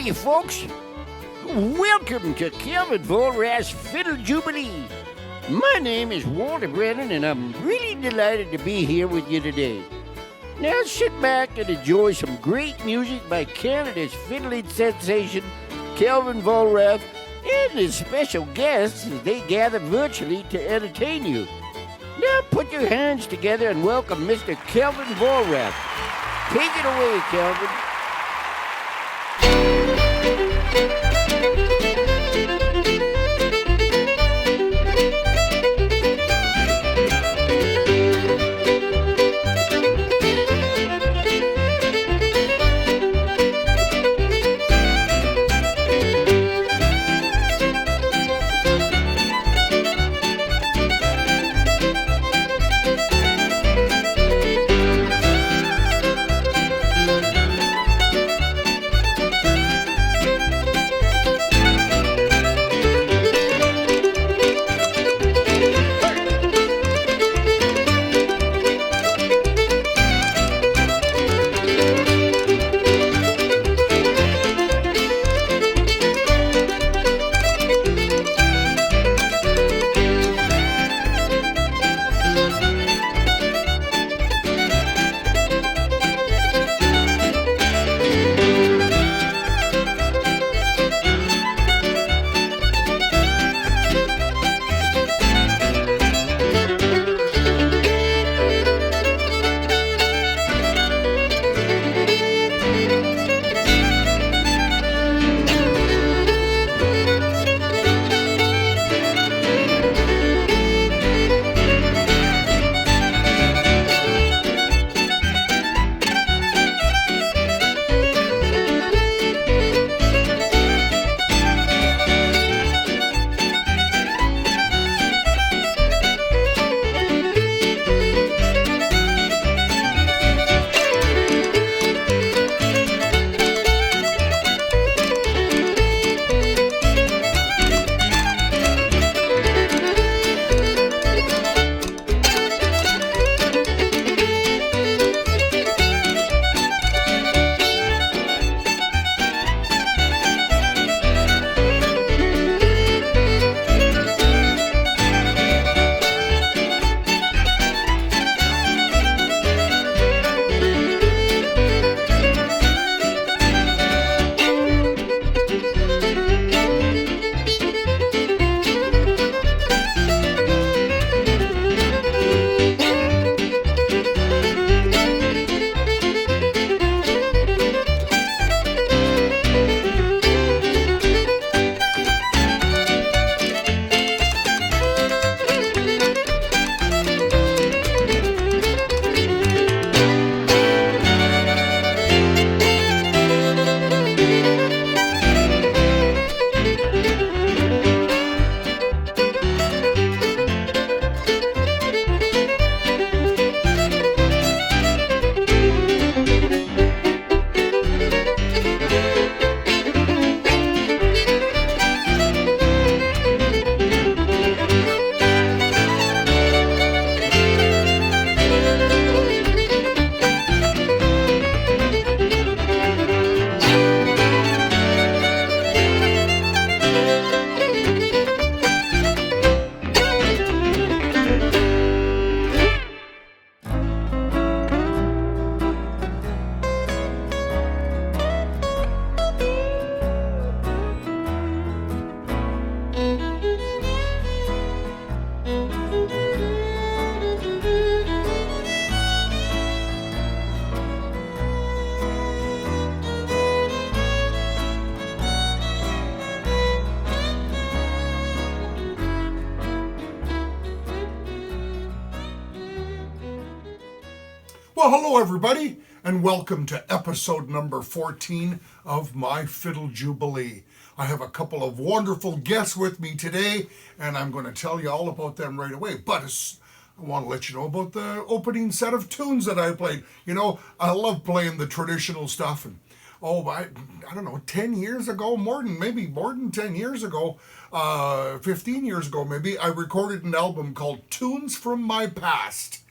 you folks. Welcome to Calvin Vollrath's Fiddle Jubilee. My name is Walter Brennan, and I'm really delighted to be here with you today. Now sit back and enjoy some great music by Canada's fiddling sensation, Calvin Vollrath, and his special guests as they gather virtually to entertain you. Now put your hands together and welcome Mr. Calvin Vollrath. Take it away, Calvin. Well, hello everybody, and welcome to episode number 14 of my Fiddle Jubilee. I have a couple of wonderful guests with me today, and I'm going to tell you all about them right away. But I want to let you know about the opening set of tunes that I played. You know, I love playing the traditional stuff, and I don't know, 10 years ago, more than 10 years ago, 15 years ago maybe, I recorded an album called Tunes from My Past.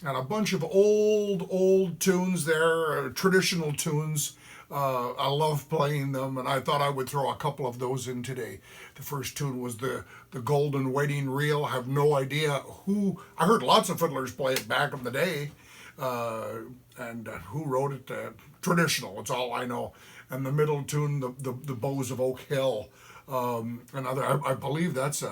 And a bunch of old tunes there, traditional tunes I love playing them, and I thought I would throw a couple of those in today. The first tune was the Golden Wedding Reel. I have no idea who. I heard lots of fiddlers play it back in the day, and who wrote it. Traditional. It's all I know. And the middle tune, the Bows of Oak Hill. Another. I believe that's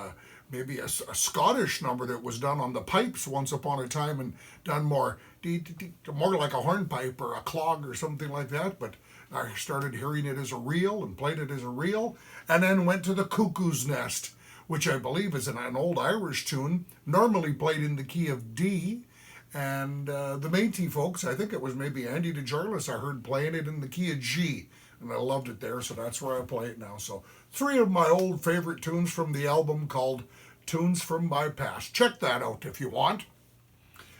maybe a Scottish number that was done on the pipes once upon a time and done more like a hornpipe or a clog or something like that. But I started hearing it as a reel and played it as a reel, and then went to the Cuckoo's Nest, which I believe is an old Irish tune, normally played in the key of D. And the Métis folks, I think it was maybe Andy DeJarlis, I heard playing it in the key of G, and I loved it there, so that's where I play it now. So 3 of my old favorite tunes from the album called Tunes from My Past. Check that out if you want.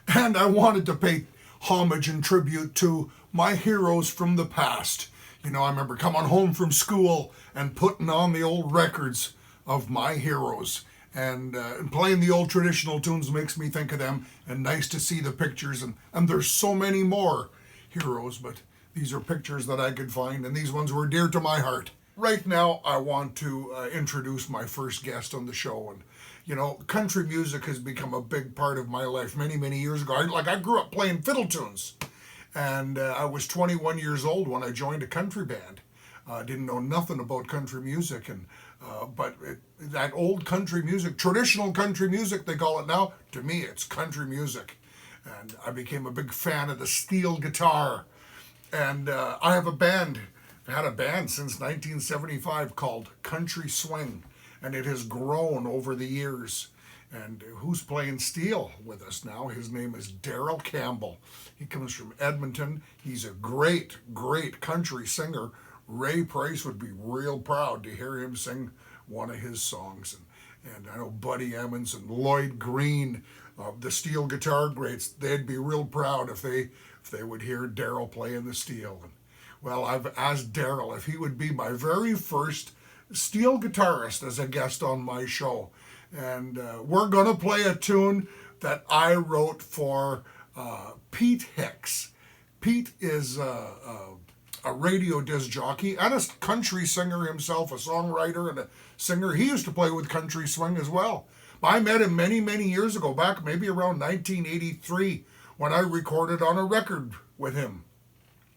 And I wanted to pay homage and tribute to my heroes from the past. You know, I remember coming home from school and putting on the old records of my heroes. And playing the old traditional tunes makes me think of them, and nice to see the pictures. And there's so many more heroes, but these are pictures that I could find, and these ones were dear to my heart. Right now, I want to introduce my first guest on the show. And, you know, country music has become a big part of my life many, many years ago. I grew up playing fiddle tunes, and I was 21 years old when I joined a country band. I didn't know nothing about country music, and but that old country music, traditional country music they call it now, to me it's country music. And I became a big fan of the steel guitar. And I have a band, I've had a band since 1975 called Country Swing, and it has grown over the years. And who's playing steel with us now? His name is Daryl Campbell. He comes from Edmonton. He's a great, great country singer. Ray Price would be real proud to hear him sing one of his songs. And I know Buddy Emmons and Lloyd Green, the steel guitar greats, they'd be real proud if they would hear Daryl playing the steel. And, well, I've asked Daryl if he would be my very first steel guitarist as a guest on my show. And we're going to play a tune that I wrote for Pete Hicks. Pete is a radio disc jockey and a country singer himself, a songwriter and a singer. He used to play with Country Swing as well. I met him many, many years ago, back maybe around 1983, when I recorded on a record with him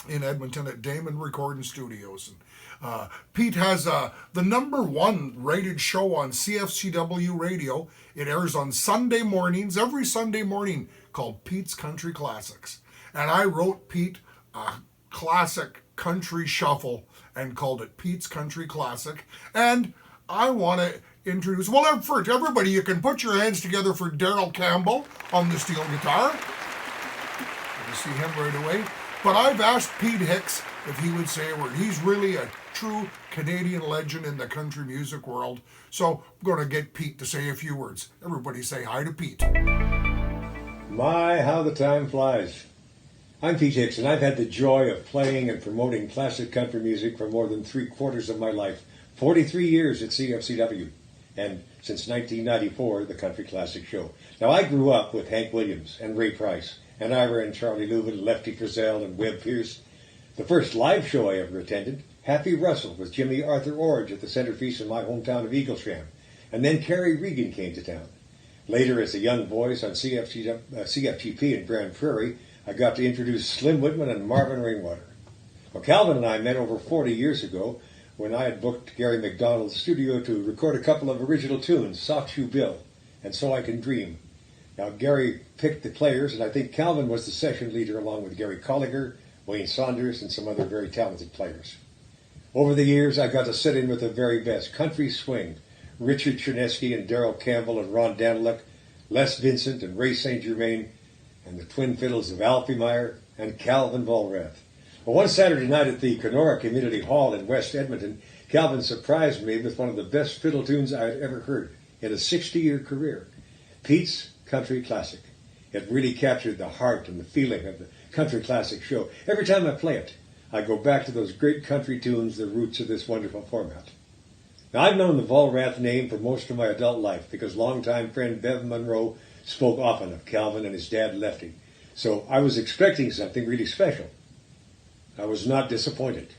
in Edmonton at Damon Recording Studios. And Pete has the #1 rated show on CFCW radio. It airs on Sunday mornings, every Sunday morning, called Pete's Country Classics. And I wrote Pete a classic country shuffle and called it Pete's Country Classic. And I want to introduce, well, first, everybody, you can put your hands together for Daryl Campbell on the steel guitar. You see him right away. But I've asked Pete Hicks if he would say a word. He's really a true Canadian legend in the country music world. So I'm going to get Pete to say a few words. Everybody say hi to Pete. My, how the time flies. I'm Pete Hicks, and I've had the joy of playing and promoting classic country music for more than 3/4 of my life. 43 years at CFCW, and since 1994, the Country Classic Show. Now, I grew up with Hank Williams and Ray Price, and Ira and Charlie Louvin, Lefty Frizzell and Webb Pierce. The first live show I ever attended, Happy Russell with Jimmy Arthur Orge at the centerpiece in my hometown of Eaglesham. And then Kerry Regan came to town. Later, as a young voice on CFGP in Grand Prairie, I got to introduce Slim Whitman and Marvin Rainwater. Well, Calvin and I met over 40 years ago when I had booked Gary McDonald's studio to record a couple of original tunes, Sock Shoe Bill and So I Can Dream. Now, Gary picked the players, and I think Calvin was the session leader along with Gary Colliger, Wayne Saunders, and some other very talented players. Over the years, I got to sit in with the very best. Country Swing, Richard Chernesky and Daryl Campbell and Ron Daniluk, Les Vincent and Ray St. Germain, and the twin fiddles of Alfie Meyer and Calvin Vollrath. Well, one Saturday night at the Kenora Community Hall in West Edmonton, Calvin surprised me with one of the best fiddle tunes I had ever heard in a 60-year career, Pete's Country Classic. It really captured the heart and the feeling of the Country Classic Show. Every time I play it, I go back to those great country tunes, the roots of this wonderful format. Now, I've known the Vollrath name for most of my adult life because longtime friend Bev Monroe spoke often of Calvin and his dad Lefty. So I was expecting something really special. I was not disappointed.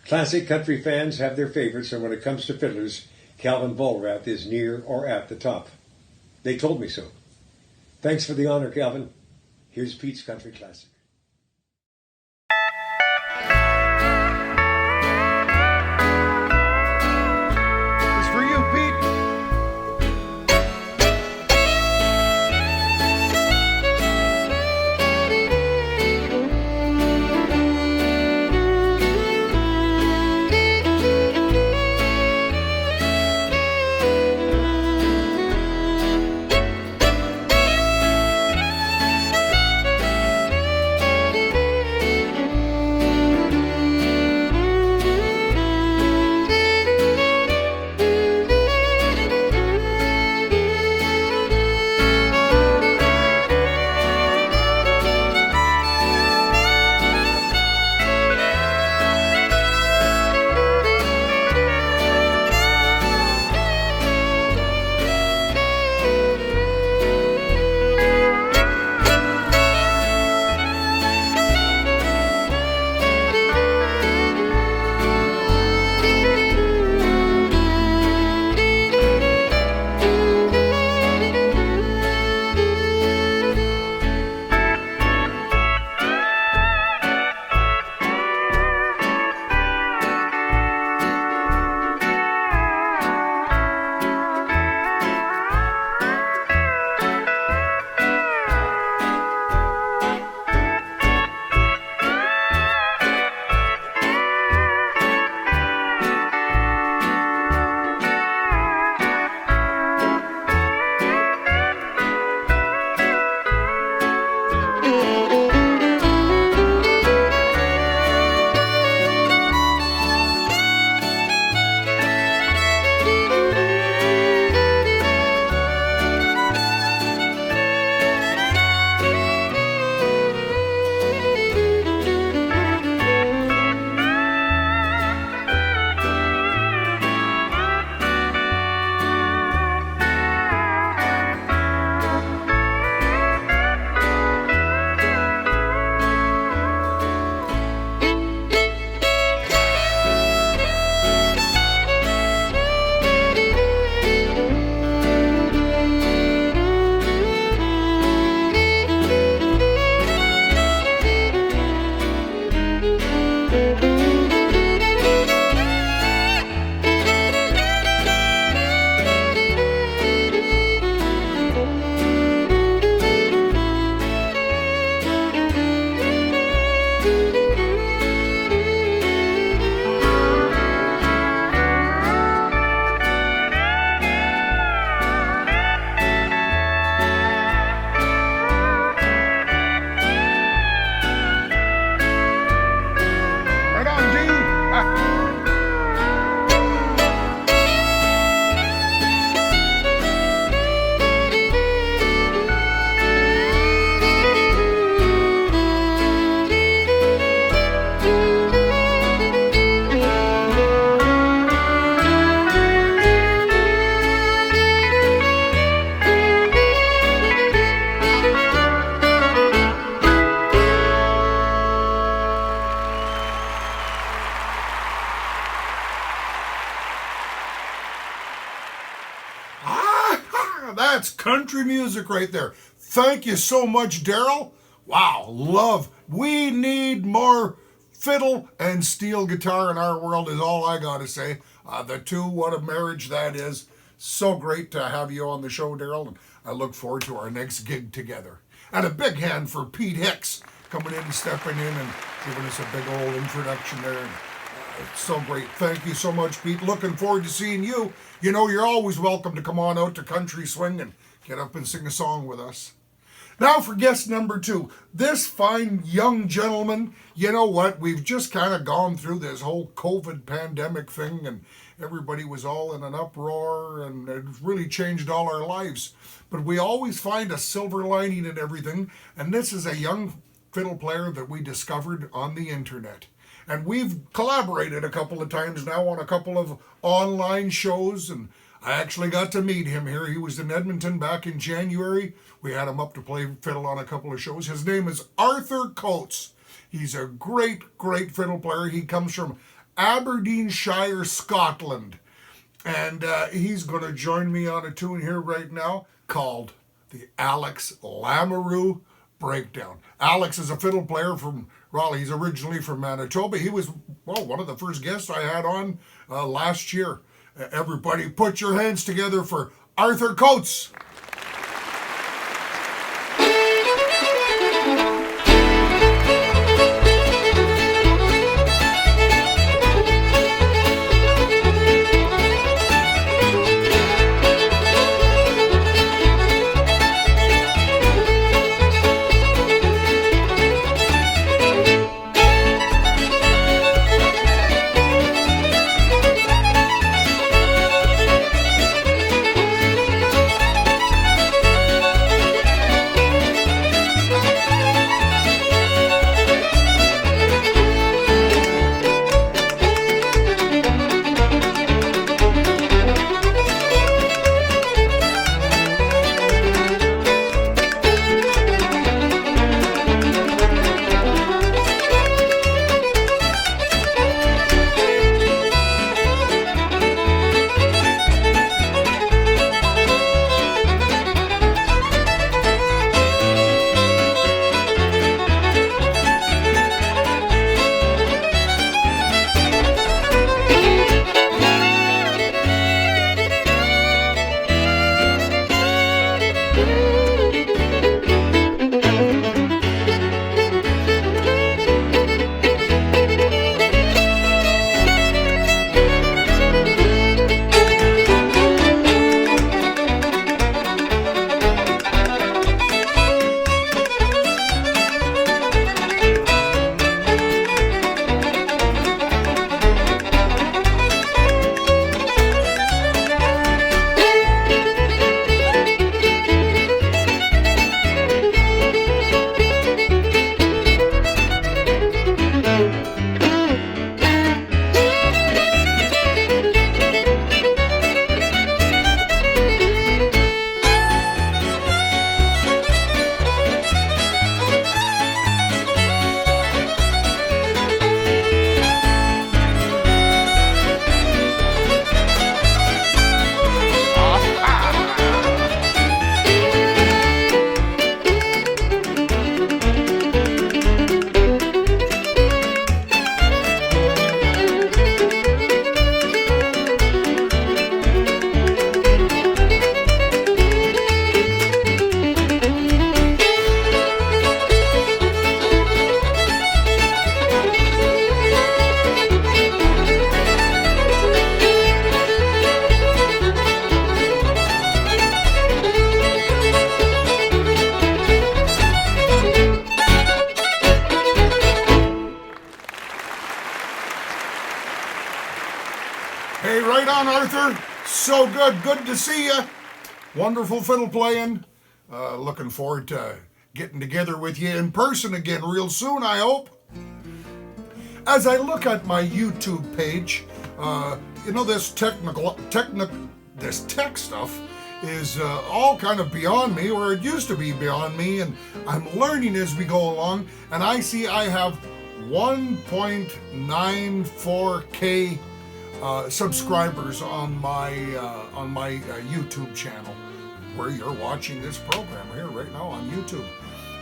Classic country fans have their favorites, and when it comes to fiddlers, Calvin Vollrath is near or at the top. They told me so. Thanks for the honor, Calvin. Here's Pete's Country Classic. It's for you, Pete. That's country music right there. Thank you so much, Daryl. Wow, love. We need more fiddle and steel guitar in our world is all I got to say. The two, what a marriage that is. So great to have you on the show, Daryl, and I look forward to our next gig together. And a big hand for Pete Hicks coming in and stepping in and giving us a big old introduction there. And, it's so great. Thank you so much, Pete. Looking forward to seeing you. You know, you're always welcome to come on out to Country Swing and get up and sing a song with us. Now for guest number 2. This fine young gentleman, you know what? We've just kind of gone through this whole COVID pandemic thing and everybody was all in an uproar and it really changed all our lives. But we always find a silver lining in everything. And this is a young fiddle player that we discovered on the internet. And we've collaborated a couple of times now on a couple of online shows, and I actually got to meet him here. He was in Edmonton back in January. We had him up to play fiddle on a couple of shows. His name is Arthur Coates. He's a great, great fiddle player. He comes from Aberdeenshire, Scotland. And he's going to join me on a tune here right now called the Alex Lamoureux Breakdown. Alex is a fiddle player from Raleigh. He's originally from Manitoba. He was, well, one of the first guests I had on last year. Everybody put your hands together for Arthur Coates. Hey, right on, Arthur. So good. Good to see you. Wonderful fiddle playing. Looking forward to getting together with you in person again real soon, I hope. As I look at my YouTube page, this this tech stuff is all kind of beyond me, or it used to be beyond me, and I'm learning as we go along, and I see I have 1.94K subscribers on my YouTube channel, where you're watching this program here right now on YouTube.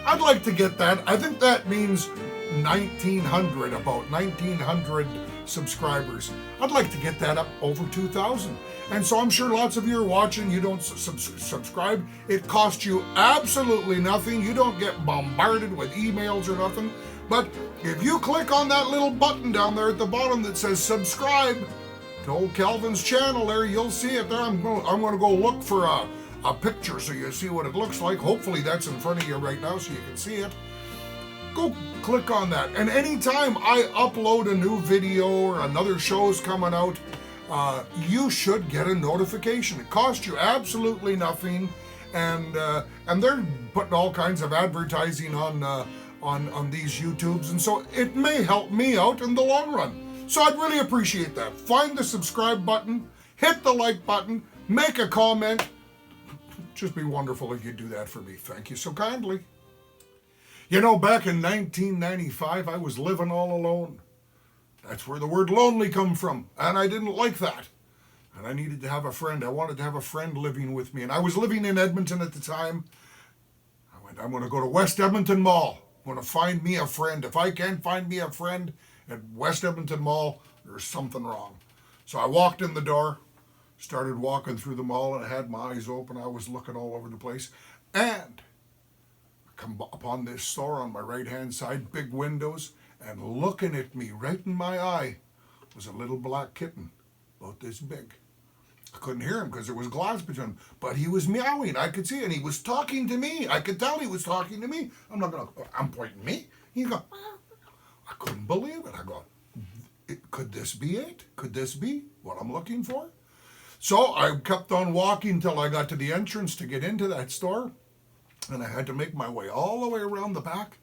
I'd like to get that. I think that means about 1,900 subscribers. I'd like to get that up over 2,000. And so I'm sure lots of you are watching. You don't subscribe. It costs you absolutely nothing. You don't get bombarded with emails or nothing. But if you click on that little button down there at the bottom that says subscribe to old Calvin's channel there, you'll see it there. I'm going to go look for a picture so you see what it looks like. Hopefully that's in front of you right now so you can see it. Go click on that. And anytime I upload a new video or another show's coming out, you should get a notification. It costs you absolutely nothing, and they're putting all kinds of advertising on these YouTubes, and so it may help me out in the long run. So I'd really appreciate that. Find the subscribe button, hit the like button, make a comment. Just be wonderful if you do that for me. Thank you so kindly. You know, back in 1995, I was living all alone. That's where the word lonely come from, and I didn't like that. And I needed to have a friend. I wanted to have a friend living with me, and I was living in Edmonton at the time. I'm going to go to West Edmonton Mall. I'm going to find me a friend. If I can't find me a friend at West Edmonton Mall, there's something wrong. So I walked in the door, started walking through the mall, and I had my eyes open. I was looking all over the place. And I come upon this store on my right-hand side, big windows, and looking at me right in my eye was a little black kitten, about this big. I couldn't hear him because there was glass between them, but he was meowing. I could see it, and he was talking to me. I could tell he was talking to me. I'm pointing me. He go, I couldn't believe it. I go, could this be it? Could this be what I'm looking for? So I kept on walking until I got to the entrance to get into that store, and I had to make my way all the way around the back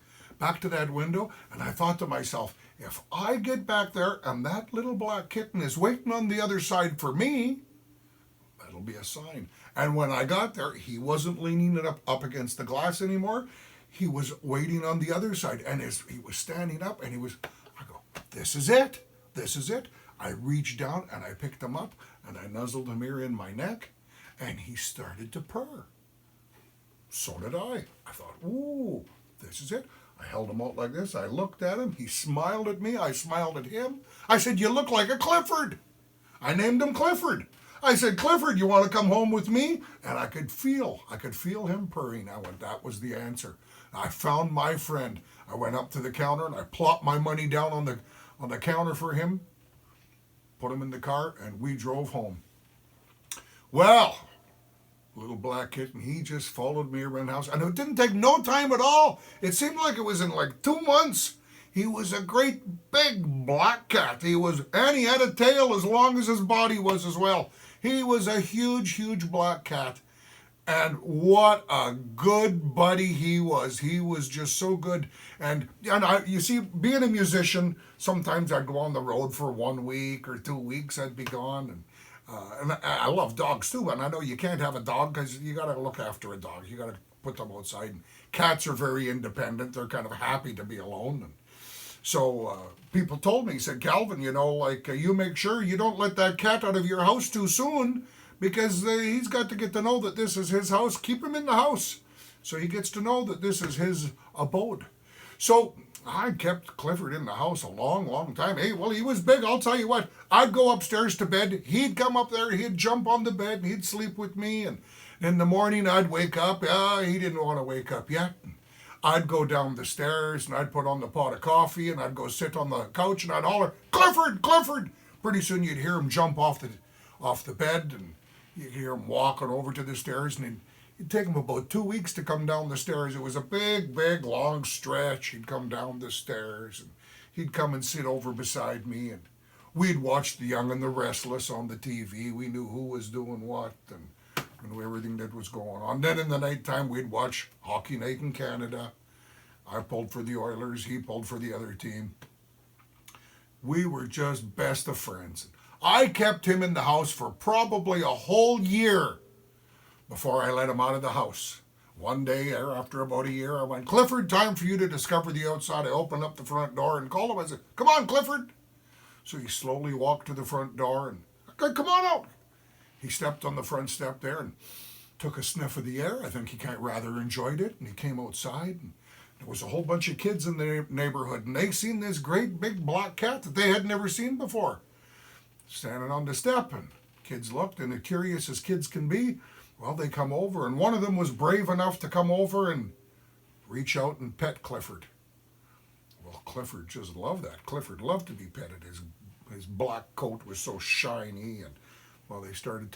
to that window, and I thought to myself, if I get back there and that little black kitten is waiting on the other side for me, that'll be a sign. And when I got there, he wasn't leaning it up against the glass anymore. He was waiting on the other side, and he was standing up, and I go, this is it. This is it. I reached down, and I picked him up, and I nuzzled him here in my neck, and he started to purr. So did I. I thought, ooh, this is it. I held him out like this. I looked at him. He smiled at me. I smiled at him. I said, you look like a Clifford. I named him Clifford. I said, Clifford, you want to come home with me? And I could feel him purring. I went, that was the answer. I found my friend. I went up to the counter and I plopped my money down on the counter for him, put him in the car, and we drove home. Well, little black kitten, he just followed me around the house. And it didn't take no time at all. It seemed like it was in like 2 months. He was a great big black cat. And he had a tail as long as his body was as well. He was a huge, huge black cat. And what a good buddy he was. He was just so good. And you see, being a musician, sometimes I'd go on the road for 1 week or 2 weeks. I'd be gone. And I love dogs too. And I know you can't have a dog because you got to look after a dog. You got to put them outside. And cats are very independent. They're kind of happy to be alone. And so people told me, he said, Calvin, you make sure you don't let that cat out of your house too soon, because he's got to get to know that this is his house. Keep him in the house so he gets to know that this is his abode. So I kept Clifford in the house a long, long time. Hey, well, he was big. I'll tell you what. I'd go upstairs to bed. He'd come up there. He'd jump on the bed. And he'd sleep with me. And in the morning, I'd wake up. He didn't want to wake up yet. I'd go down the stairs, and I'd put on the pot of coffee, and I'd go sit on the couch, and I'd holler, Clifford, Clifford! Pretty soon you'd hear him jump off the bed, and you'd hear him walking over to the stairs, and it'd take him about 2 weeks to come down the stairs. It was a big, big, long stretch. He'd come down the stairs, and he'd come and sit over beside me, and we'd watch The Young and the Restless on the TV. We knew who was doing what, and everything that was going on. Then in the nighttime, we'd watch Hockey Night in Canada. I pulled for the Oilers. He pulled for the other team. We were just best of friends. I kept him in the house for probably a whole year before I let him out of the house. One day, after about a year, I went, Clifford, time for you to discover the outside. I opened up the front door and called him. I said, come on, Clifford. So he slowly walked to the front door and, okay, come on out. He stepped on the front step there and took a sniff of the air. I think he kind of rather enjoyed it. And he came outside, and there was a whole bunch of kids in the neighborhood, and they seen this great big black cat that they had never seen before, standing on the step. And kids looked, and curious as kids can be, well, they come over, and one of them was brave enough to come over and reach out and pet Clifford. Well, Clifford just loved that. Clifford loved to be petted. His black coat was so shiny, and well, they started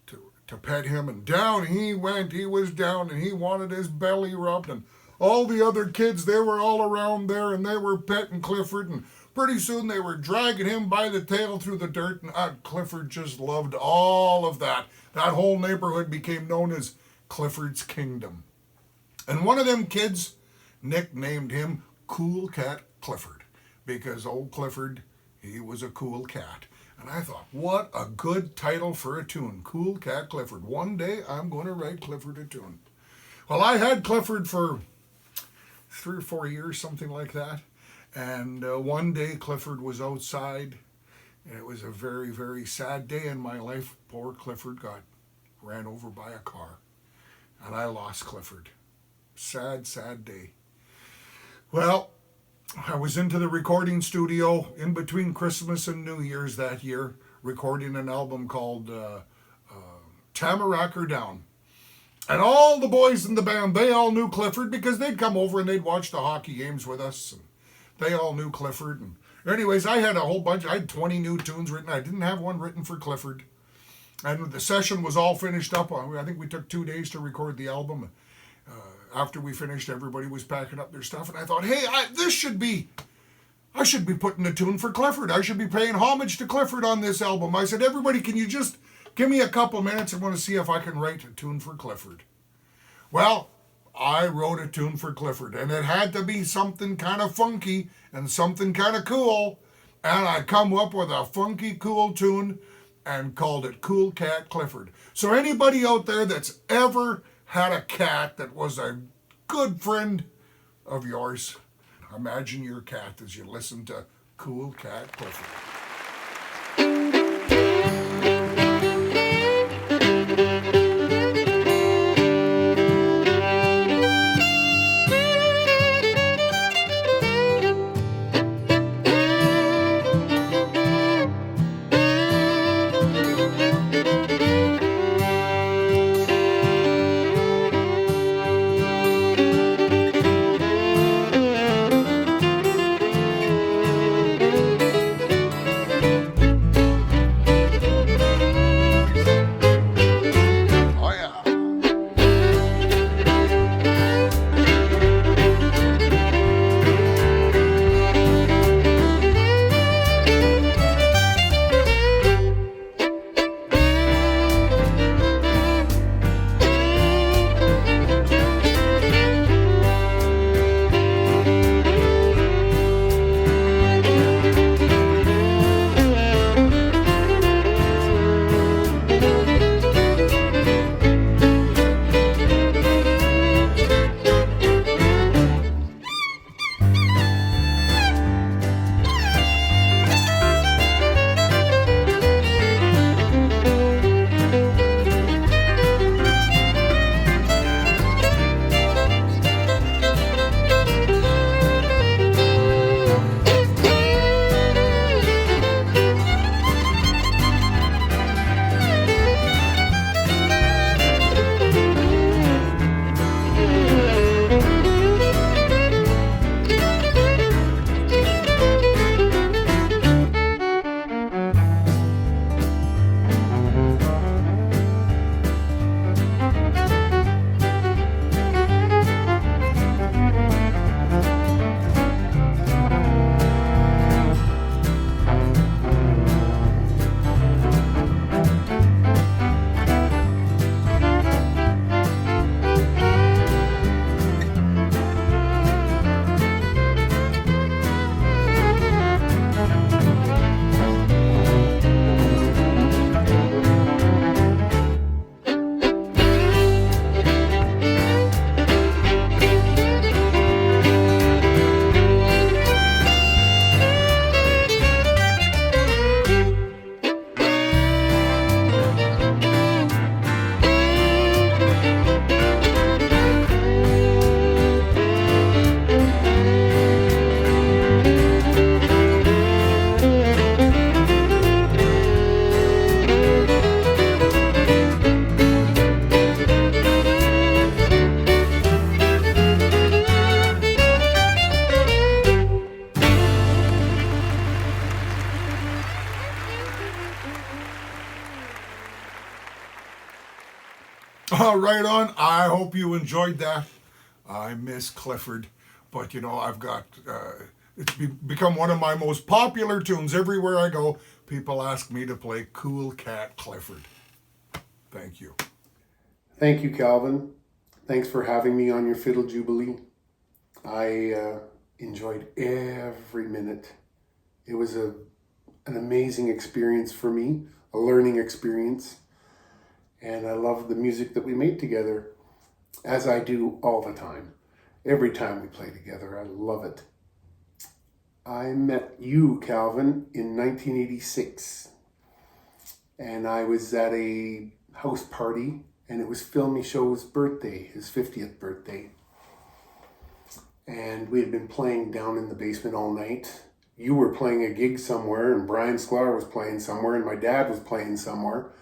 to pet him, and down he went. He was down, and he wanted his belly rubbed, and all the other kids, they were all around there, and they were petting Clifford, and pretty soon they were dragging him by the tail through the dirt, and Clifford just loved all of that. That whole neighborhood became known as Clifford's Kingdom. And one of them kids nicknamed him Cool Cat Clifford, because old Clifford, he was a cool cat. And I thought, what a good title for a tune, Cool Cat Clifford. One day I'm going to write Clifford a tune. Well, I had Clifford for 3 or 4 years, something like that. And one day Clifford was outside, and it was a very, very sad day in my life. Poor Clifford got ran over by a car, and I lost Clifford. Sad, sad day. Well, I was into the recording studio in between Christmas and New Year's that year, recording an album called Tamarack or Down. And all the boys in the band, they all knew Clifford because they'd come over and they'd watch the hockey games with us. And they all knew Clifford. And anyways, I had a whole bunch. I had 20 new tunes written. I didn't have one written for Clifford. And the session was all finished up. I think we took 2 days to record the album. After we finished, everybody was packing up their stuff. And I thought, hey, I should be putting a tune for Clifford. I should be paying homage to Clifford on this album. I said, everybody, can you just give me a couple minutes? I want to see if I can write a tune for Clifford. Well, I wrote a tune for Clifford, and it had to be something kind of funky and something kind of cool. And I come up with a funky, cool tune and called it Cool Cat Clifford. So anybody out there that's ever had a cat that was a good friend of yours, imagine your cat as you listen to Cool Cat Clifford. Right on. I hope you enjoyed that. I miss Clifford, but I've got it's become one of my most popular tunes. Everywhere I go, people ask me to play Cool Cat Clifford. Thank you. Thank you, Calvin. Thanks for having me on your Fiddle Jubilee. I enjoyed every minute. It was an amazing experience for me, a learning experience. And I love the music that we made together, as I do all the time. Every time we play together, I love it. I met you, Calvin, in 1986. And I was at a house party, and it was Phil Michaud's birthday, his 50th birthday. And we had been playing down in the basement all night. You were playing a gig somewhere, and Brian Sklar was playing somewhere, and my dad was playing somewhere.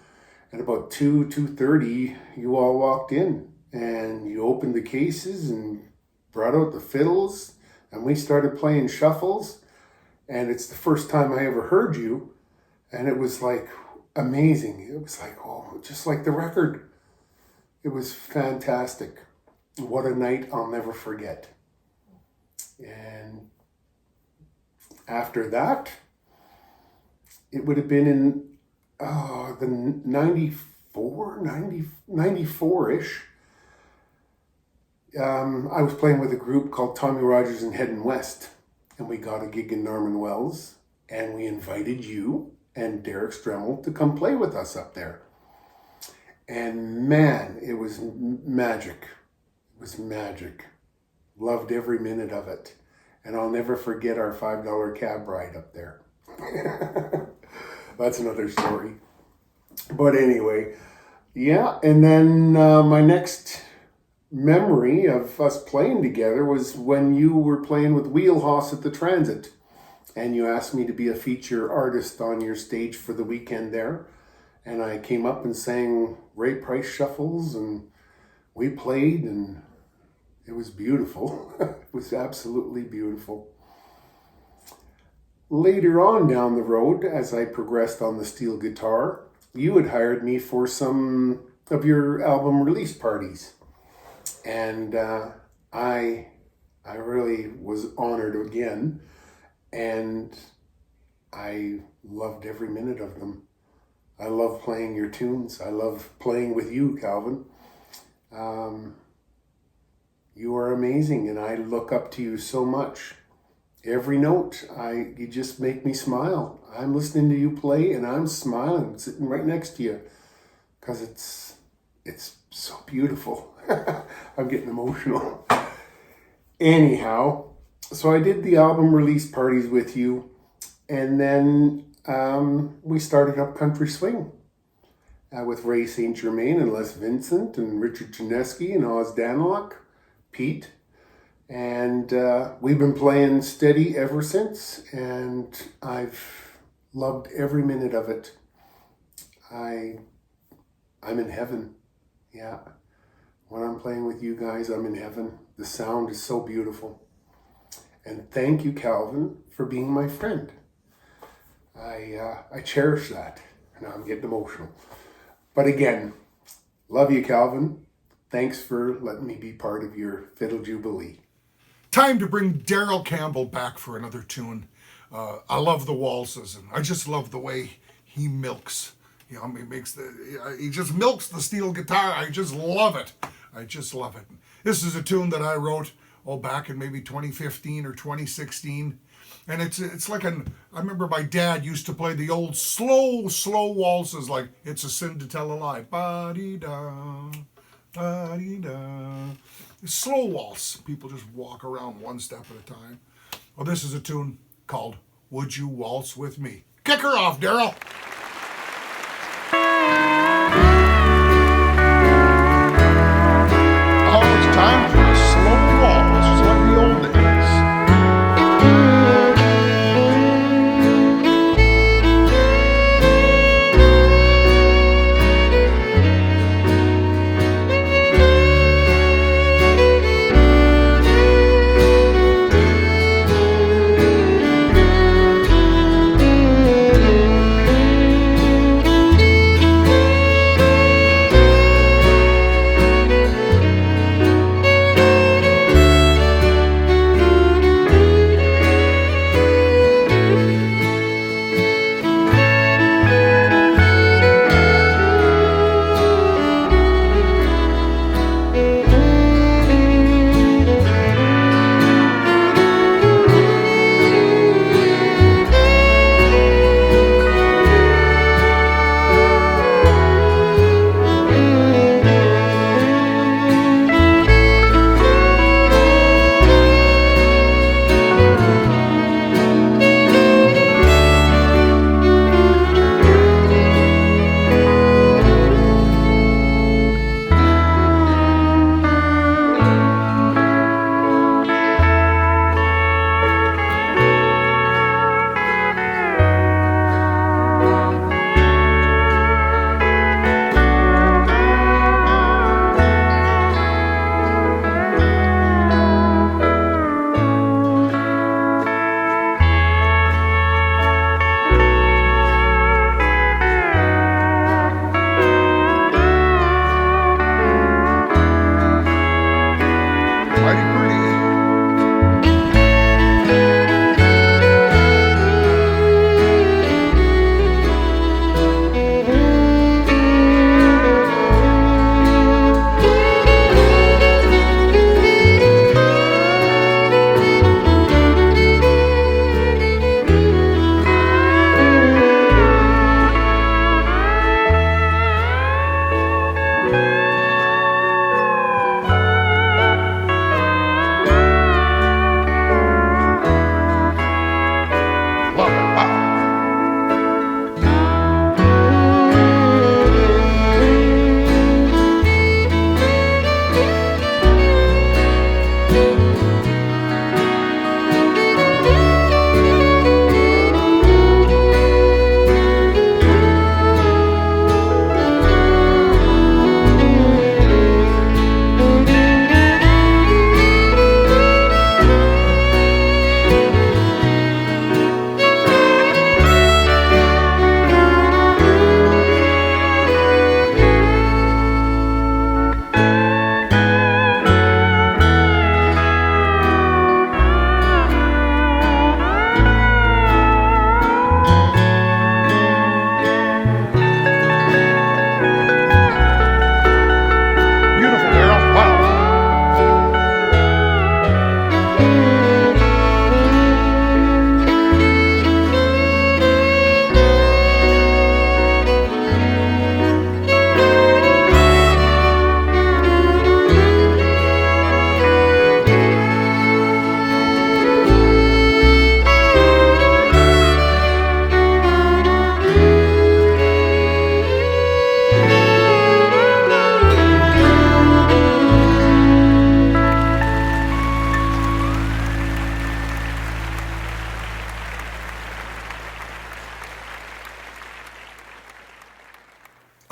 And about 2:30, you all walked in, and you opened the cases and brought out the fiddles, and we started playing shuffles. And it's the first time I ever heard you, and it was like amazing. It was like, oh, just like the record. It was fantastic. What a night I'll never forget. And after that, it would have been in the 94-ish. I was playing with a group called Tommy Rogers and Heading West, and we got a gig in Norman Wells, and we invited you and Derek Stremmel to come play with us up there. And man, it was magic. It was magic. Loved every minute of it. And I'll never forget our $5 cab ride up there. That's another story. But anyway, yeah. And then my next memory of us playing together was when you were playing with Wheelhouse at the Transit. And you asked me to be a feature artist on your stage for the weekend there. And I came up and sang Ray Price shuffles, and we played, and it was beautiful. It was absolutely beautiful. Later on down the road, as I progressed on the steel guitar, you had hired me for some of your album release parties. And I really was honored again. And I loved every minute of them. I love playing your tunes. I love playing with you, Calvin. You are amazing, and I look up to you so much. Every note, you just make me smile. I'm listening to you play, and I'm smiling, sitting right next to you, because it's so beautiful. I'm getting emotional. Anyhow, so I did the album release parties with you, and then we started up Country Swing with Ray St. Germain and Les Vincent and Richard Chinesky and Oz Danlock, Pete, and we've been playing steady ever since, and I've loved every minute of it. I'm in heaven. Yeah, when I'm playing with you guys, I'm in heaven. The sound is so beautiful. And thank you, Calvin, for being my friend. I cherish that. Now I'm getting emotional. But again, love you, Calvin. Thanks for letting me be part of your Fiddle Jubilee. Time to bring Daryl Campbell back for another tune. I love the waltzes, and I just love the way he milks. You know, he just milks the steel guitar. I just love it. I just love it. This is a tune that I wrote back in maybe 2015 or 2016. And it's like I remember my dad used to play the old slow waltzes, like It's a Sin to Tell a Lie. Ba-dee-da, ba-dee-da. Slow waltz. People just walk around one step at a time. Well, this is a tune called Would You Waltz With Me? Kick her off, Daryl. Oh, it's time for a slow waltz, just like the old days.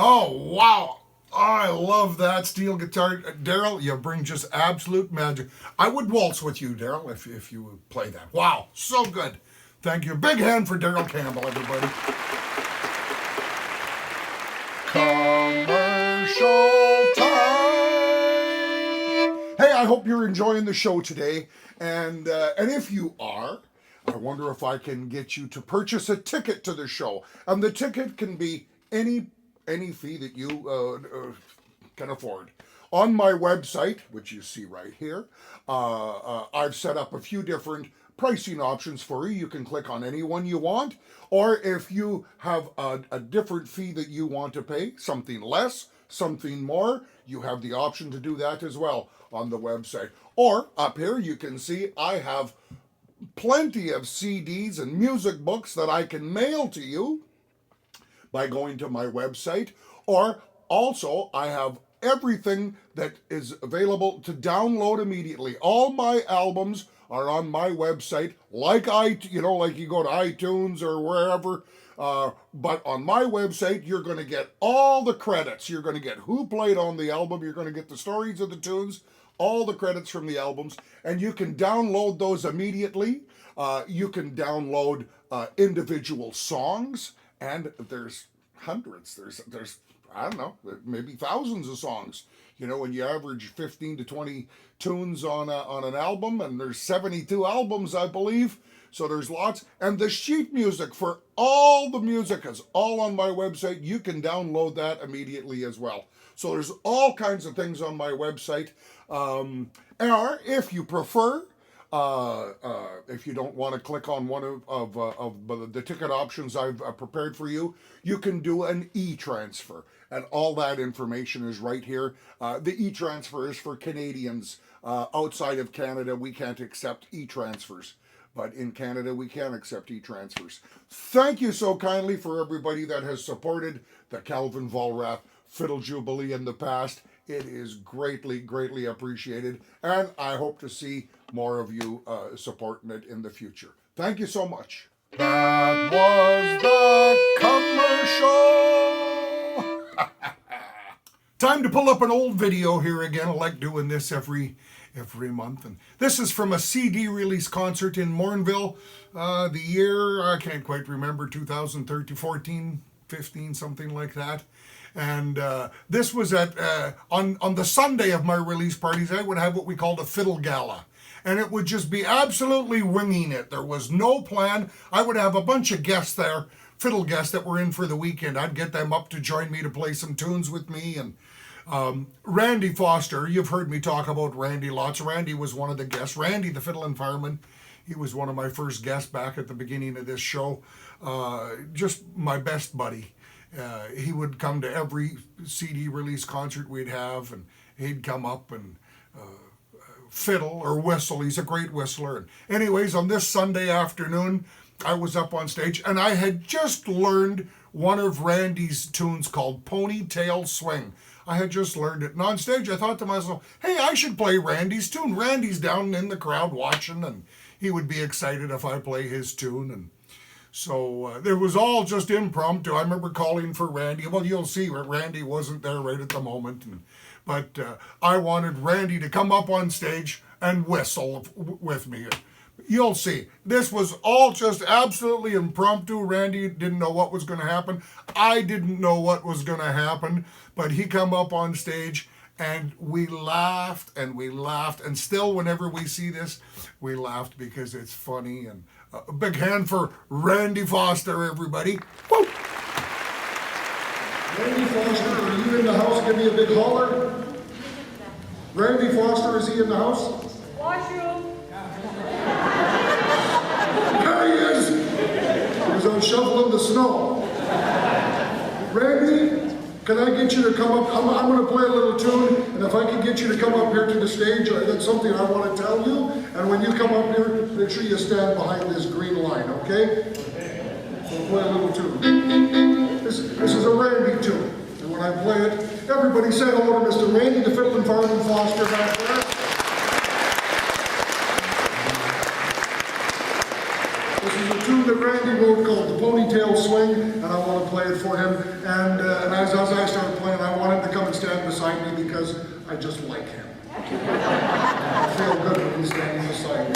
Oh, wow. I love that steel guitar. Daryl, you bring just absolute magic. I would waltz with you, Daryl, if you would play that. Wow, so good. Thank you. Big hand for Daryl Campbell, everybody. Commercial time. Hey, I hope you're enjoying the show today. And if you are, I wonder if I can get you to purchase a ticket to the show. And the ticket can be any fee that you can afford. On my website, which you see right here, I've set up a few different pricing options for you. You can click on any one you want, or if you have a different fee that you want to pay, something less, something more, you have the option to do that as well on the website. Or up here you can see I have plenty of CDs and music books that I can mail to you by going to my website, or also I have everything that is available to download immediately. All my albums are on my website, like like you go to iTunes or wherever. But on my website, you're going to get all the credits. You're going to get who played on the album. You're going to get the stories of the tunes, all the credits from the albums, and you can download those immediately. You can download individual songs, and there's hundreds. There's I don't know, maybe thousands of songs. You know, when you average 15 to 20 tunes on an album, and there's 72 albums, I believe. So there's lots. And the sheet music for all the music is all on my website. You can download that immediately as well. So there's all kinds of things on my website. Or if you prefer, if you don't want to click on one of the ticket options I've prepared for you, you can do an e-transfer. And all that information is right here. The e-transfer is for Canadians. Outside of Canada, we can't accept e-transfers. But in Canada, we can accept e-transfers. Thank you so kindly for everybody that has supported the Calvin Vollrath Fiddle Jubilee in the past. It is greatly, greatly appreciated. And I hope to see more of you supporting it in the future. Thank you so much. That was the commercial. Time to pull up an old video here again. I like doing this every month. And this is from a CD release concert in Mornville. The year, I can't quite remember, 2013, 14, 15, something like that. And this was at on the Sunday of my release parties. I would have what we called a fiddle gala. And it would just be absolutely winging it. There was no plan. I would have a bunch of guests there, fiddle guests that were in for the weekend. I'd get them up to join me to play some tunes with me. And Randy Foster, you've heard me talk about Randy lots. Randy was one of the guests. Randy, the fiddle and fireman, he was one of my first guests back at the beginning of this show. Just my best buddy. He would come to every CD release concert we'd have, and he'd come up and fiddle or whistle. He's a great whistler. And anyways, on this Sunday afternoon, I was up on stage, and I had just learned one of Randy's tunes called Ponytail Swing. I had just learned it. And on stage, I thought to myself, hey, I should play Randy's tune. Randy's down in the crowd watching, and he would be excited if I play his tune. And so it was all just impromptu. I remember calling for Randy. Well, you'll see Randy wasn't there right at the moment. But I wanted Randy to come up on stage and whistle with me. You'll see. This was all just absolutely impromptu. Randy didn't know what was going to happen. I didn't know what was going to happen. But he come up on stage, and we laughed and we laughed. And still, whenever we see this, we laughed because it's funny. And a big hand for Randy Foster, everybody. Woo! Randy Foster, are you in the house? Give me a big holler. Randy Foster, is he in the house? Washroom. There he is! He's out shoveling the snow. Randy, can I get you to come up? I'm going to play a little tune, and if I can get you to come up here to the stage, that's something I want to tell you. And when you come up here, make sure you stand behind this green line, okay? We'll play a little tune. This is a Randy tune. And when I play it, everybody say hello to Mr. Randy, the fiddle and fireman Foster back there. This is a tune that Randy wrote called The Ponytail Swing, and I want to play it for him. And as I start playing, I want him to come and stand beside me because I just like him. I feel good when he's standing beside me.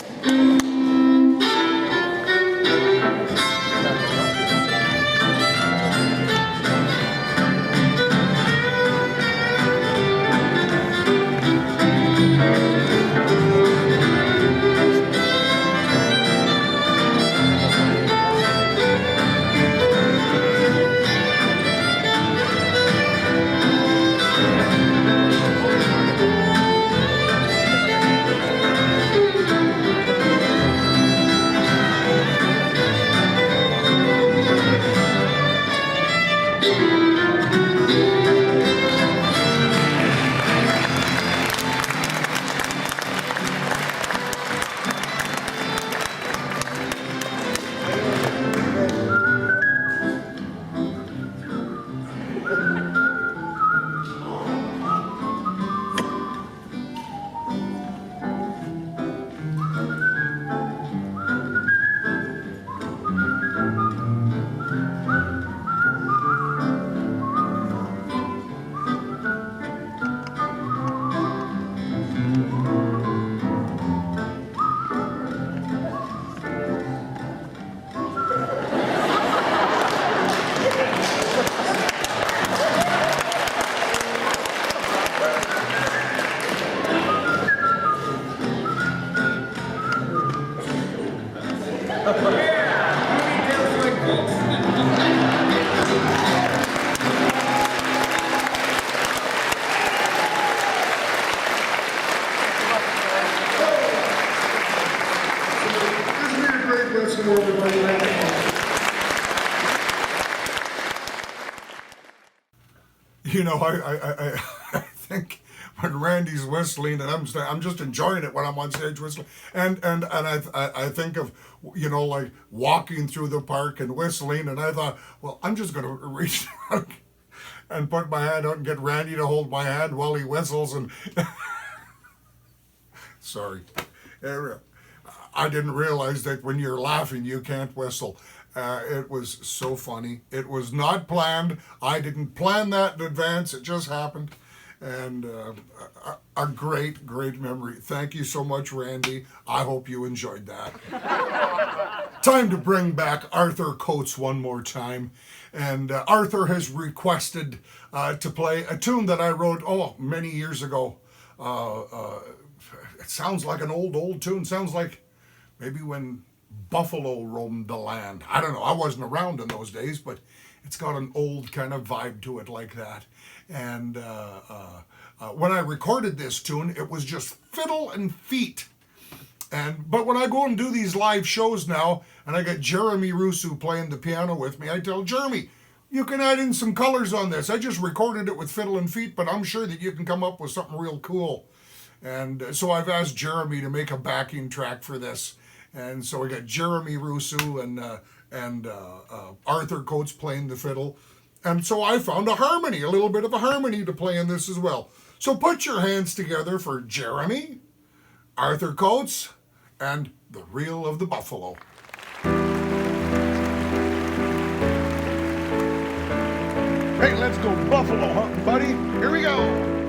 You know, I think when Randy's whistling, and I'm just enjoying it when I'm on stage whistling, and I think of, you know, like walking through the park and whistling, and I thought, well, I'm just going to reach out and put my hand out and get Randy to hold my hand while he whistles, and sorry, I didn't realize that when you're laughing you can't whistle. It was so funny. It was not planned. I didn't plan that in advance. It just happened. And a great, great memory. Thank you so much, Randy. I hope you enjoyed that. Time to bring back Arthur Coates one more time. And Arthur has requested to play a tune that I wrote, many years ago. It sounds like an old tune. Sounds like maybe when buffalo roamed the land. I don't know. I wasn't around in those days, but it's got an old kind of vibe to it like that. And when I recorded this tune, it was just fiddle and feet. But when I go and do these live shows now, and I got Jeremy Russo playing the piano with me, I tell Jeremy, you can add in some colors on this. I just recorded it with fiddle and feet, but I'm sure that you can come up with something real cool. And so I've asked Jeremy to make a backing track for this. And so we got Jeremy Russo and Arthur Coates playing the fiddle. And so I found a little bit of a harmony to play in this as well. So put your hands together for Jeremy, Arthur Coates, and the Reel of the Buffalo. Hey, let's go buffalo hunting, buddy. Here we go.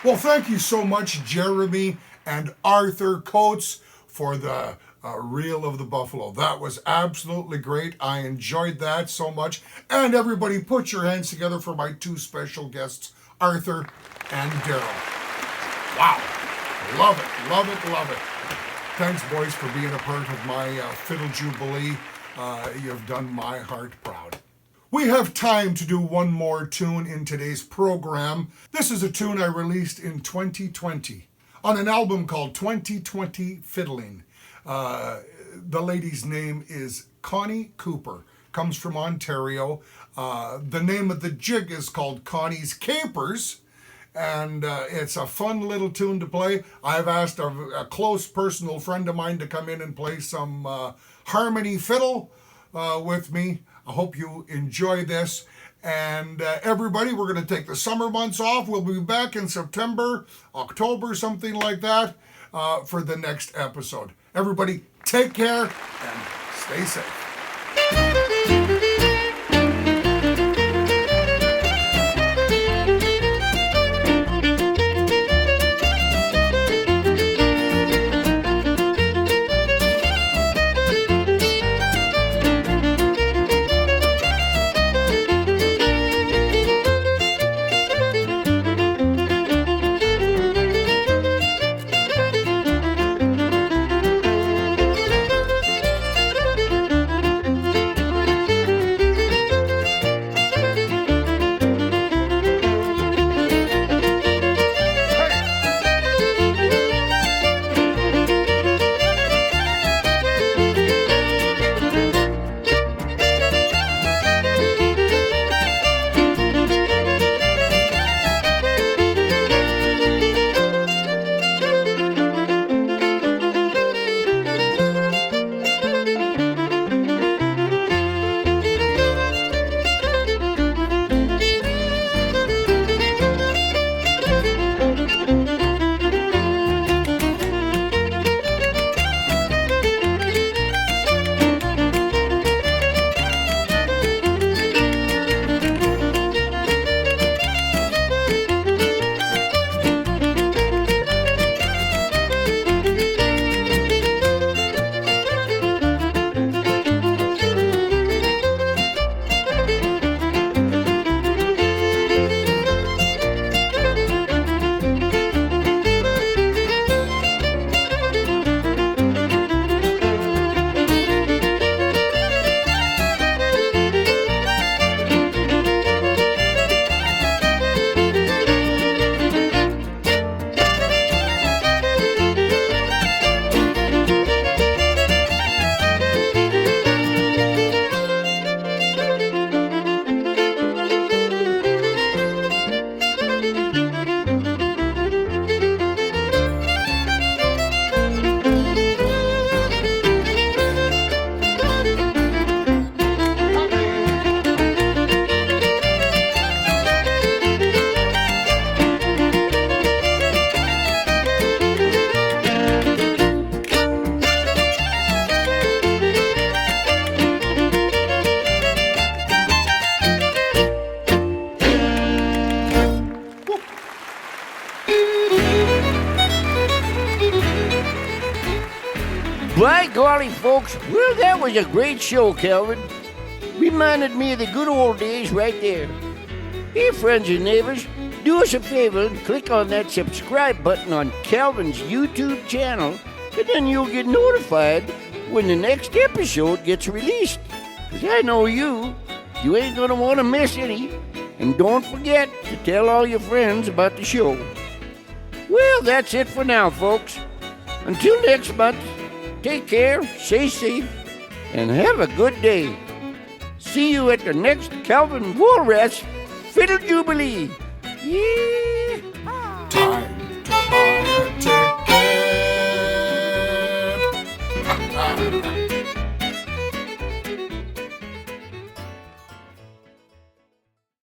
Well, thank you so much, Jeremy and Arthur Coates, for the Reel of the Buffalo. That was absolutely great. I enjoyed that so much. And everybody, put your hands together for my two special guests, Arthur and Daryl. Wow. Love it, love it, love it. Thanks, boys, for being a part of my Fiddle Jubilee. You've done my heart proud. We have time to do one more tune in today's program. This is a tune I released in 2020 on an album called 2020 Fiddling. The lady's name is Connie Cooper, comes from Ontario. The name of the jig is called Connie's Capers, and it's a fun little tune to play. I've asked a close personal friend of mine to come in and play some harmony fiddle with me. I hope you enjoy this. And everybody, we're going to take the summer months off. We'll be back in September, October, something like that, for the next episode. Everybody, take care and stay safe. By golly, folks, well, that was a great show, Calvin. Reminded me of the good old days right there. Hey, friends and neighbors, do us a favor and click on that subscribe button on Calvin's YouTube channel, and then you'll get notified when the next episode gets released. Because I know you ain't going to want to miss any. And don't forget to tell all your friends about the show. Well, that's it for now, folks. Until next month, take care, stay safe, and have a good day. See you at the next Calvin Vollrath Fiddle Jubilee. Yee